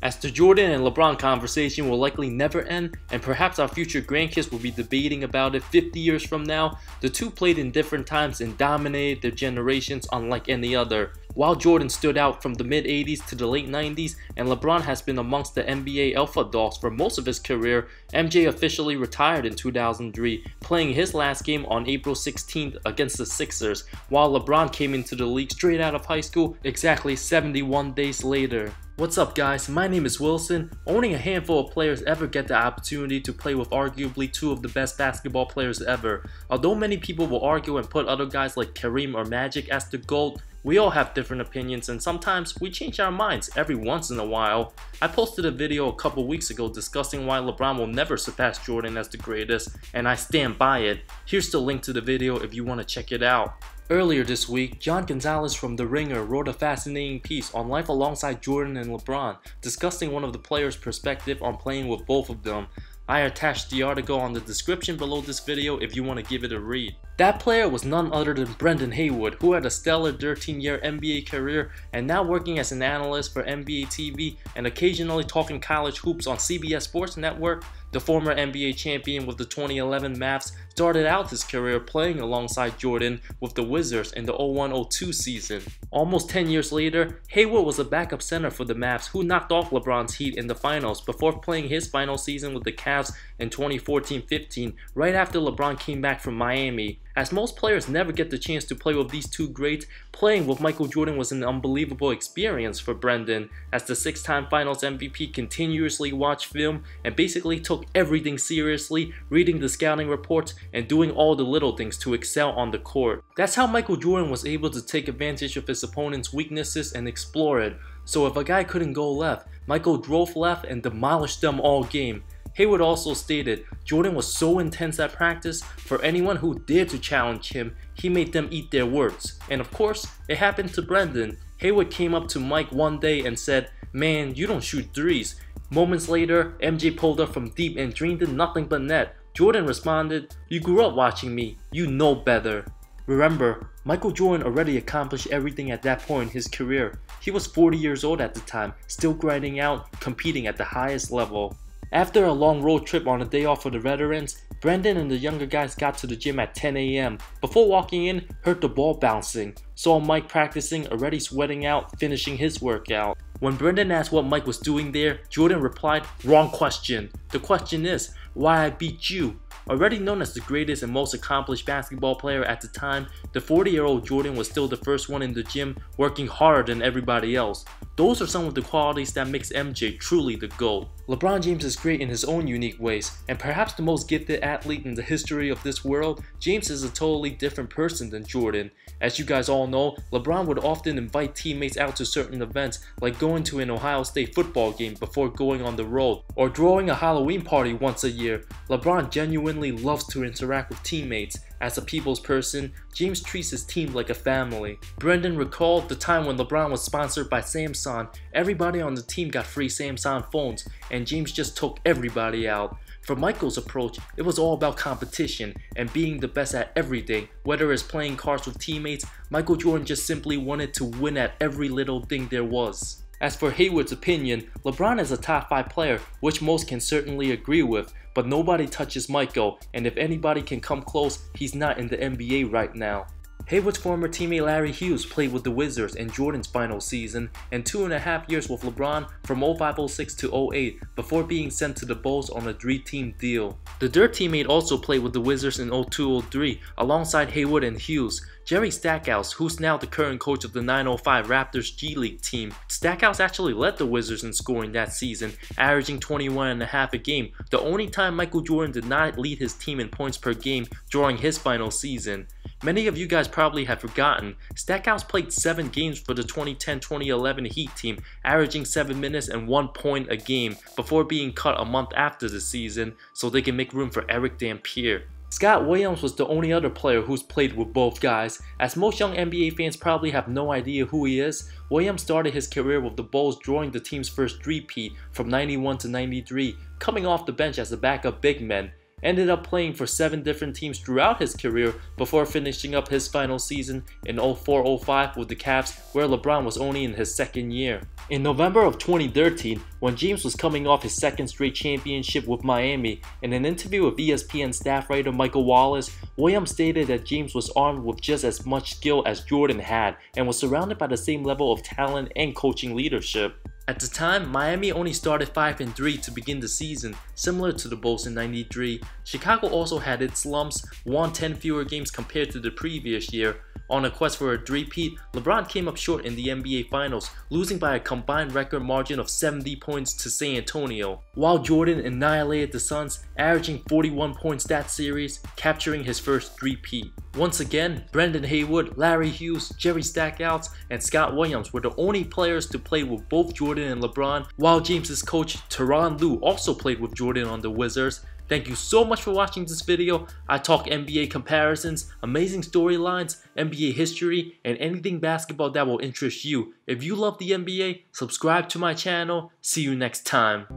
as the Jordan and LeBron conversation will likely never end, and perhaps our future grandkids will be debating about it 50 years from now. The two played in different times and dominated their generations unlike any other. While Jordan stood out from the mid-80s to the late 90s, and LeBron has been amongst the NBA alpha dogs for most of his career, MJ officially retired in 2003, playing his last game on April 16th against the Sixers, while LeBron came into the league straight out of high school exactly 71 days later. What's up guys, my name is Wilson. Only a handful of players ever get the opportunity to play with arguably two of the best basketball players ever. Although many people will argue and put other guys like Kareem or Magic as the GOAT, we all have different opinions and sometimes we change our minds every once in a while. I posted a video a couple weeks ago discussing why LeBron will never surpass Jordan as the greatest, and I stand by it. Here's the link to the video if you want to check it out. Earlier this week, John Gonzalez from The Ringer wrote a fascinating piece on life alongside Jordan and LeBron, discussing one of the players' perspective on playing with both of them. I attached the article on the description below this video if you want to give it a read. That player was none other than Brendan Haywood, who had a stellar 13-year NBA career and now working as an analyst for NBA TV and occasionally talking college hoops on CBS Sports Network. The former NBA champion with the 2011 Mavs started out his career playing alongside Jordan with the Wizards in the 01-02 season. Almost 10 years later, Haywood was a backup center for the Mavs who knocked off LeBron's Heat in the finals before playing his final season with the Cavs in 2014-15 right after LeBron came back from Miami. As most players never get the chance to play with these two greats, playing with Michael Jordan was an unbelievable experience for Brendan, as the six-time Finals MVP continuously watched film and basically took everything seriously, reading the scouting reports and doing all the little things to excel on the court. That's how Michael Jordan was able to take advantage of his opponent's weaknesses and explore it. So if a guy couldn't go left, Michael drove left and demolished them all game. Haywood also stated, Jordan was so intense at practice, for anyone who dared to challenge him, he made them eat their words. And of course, it happened to Brendan. Haywood came up to Mike one day and said, "Man, you don't shoot threes." Moments later, MJ pulled up from deep and dreamed in nothing but net. Jordan responded, "You grew up watching me, you know better." Remember, Michael Jordan already accomplished everything at that point in his career. He was 40 years old at the time, still grinding out, competing at the highest level. After a long road trip on a day off for the veterans, Brendan and the younger guys got to the gym at 10 AM. Before walking in, heard the ball bouncing. Saw Mike practicing, already sweating out, finishing his workout. When Brendan asked what Mike was doing there, Jordan replied, "Wrong question. The question is, why I beat you?" Already known as the greatest and most accomplished basketball player at the time, the 40-year-old Jordan was still the first one in the gym, working harder than everybody else. Those are some of the qualities that makes MJ truly the GOAT. LeBron James is great in his own unique ways, and perhaps the most gifted athlete in the history of this world, James is a totally different person than Jordan. As you guys all know, LeBron would often invite teammates out to certain events, like going to an Ohio State football game before going on the road, or throwing a Halloween party once a year. LeBron genuinely loves to interact with teammates. As a people's person, James treats his team like a family. Brendan recalled the time when LeBron was sponsored by Samsung. Everybody on the team got free Samsung phones, and James just took everybody out. For Michael's approach, it was all about competition and being the best at everything. Whether it's playing cards with teammates, Michael Jordan just simply wanted to win at every little thing there was. As for Haywood's opinion, LeBron is a top 5 player, which most can certainly agree with, but nobody touches Michael, and if anybody can come close, he's not in the NBA right now. Haywood's former teammate Larry Hughes played with the Wizards in Jordan's final season and 2.5 years with LeBron from 05-06 to 08 before being sent to the Bulls on a 3-team deal. The Dirt teammate also played with the Wizards in 02-03 alongside Haywood and Hughes. Jerry Stackhouse, who's now the current coach of the 905 Raptors G League team. Stackhouse actually led the Wizards in scoring that season, averaging 21.5 a game, the only time Michael Jordan did not lead his team in points per game during his final season. Many of you guys probably have forgotten, Stackhouse played 7 games for the 2010-2011 Heat team, averaging 7 minutes and 1 point a game before being cut a month after the season so they can make room for Eric Dampier. Scott Williams was the only other player who's played with both guys. As most young NBA fans probably have no idea who he is, Williams started his career with the Bulls during the team's first three-peat from 91 to 93, coming off the bench as a backup big man. ended up playing for 7 different teams throughout his career before finishing up his final season in 04-05 with the Cavs, where LeBron was only in his second year. In November of 2013, when James was coming off his second straight championship with Miami, in an interview with ESPN staff writer Michael Wallace, Williams stated that James was armed with just as much skill as Jordan had and was surrounded by the same level of talent and coaching leadership. At the time, Miami only started 5-3 to begin the season, similar to the Bulls in '93. Chicago also had its slumps, won 10 fewer games compared to the previous year. On a quest for a three-peat, LeBron came up short in the NBA Finals, losing by a combined record margin of 70 points to San Antonio, while Jordan annihilated the Suns, averaging 41 points that series, capturing his first three-peat. Once again, Brendan Haywood, Larry Hughes, Jerry Stackhouse, and Scott Williams were the only players to play with both Jordan and LeBron, while James's coach Tyronn Lue also played with Jordan on the Wizards. Thank you so much for watching this video. I talk NBA comparisons, amazing storylines, NBA history, and anything basketball that will interest you. If you love the NBA, subscribe to my channel. See you next time.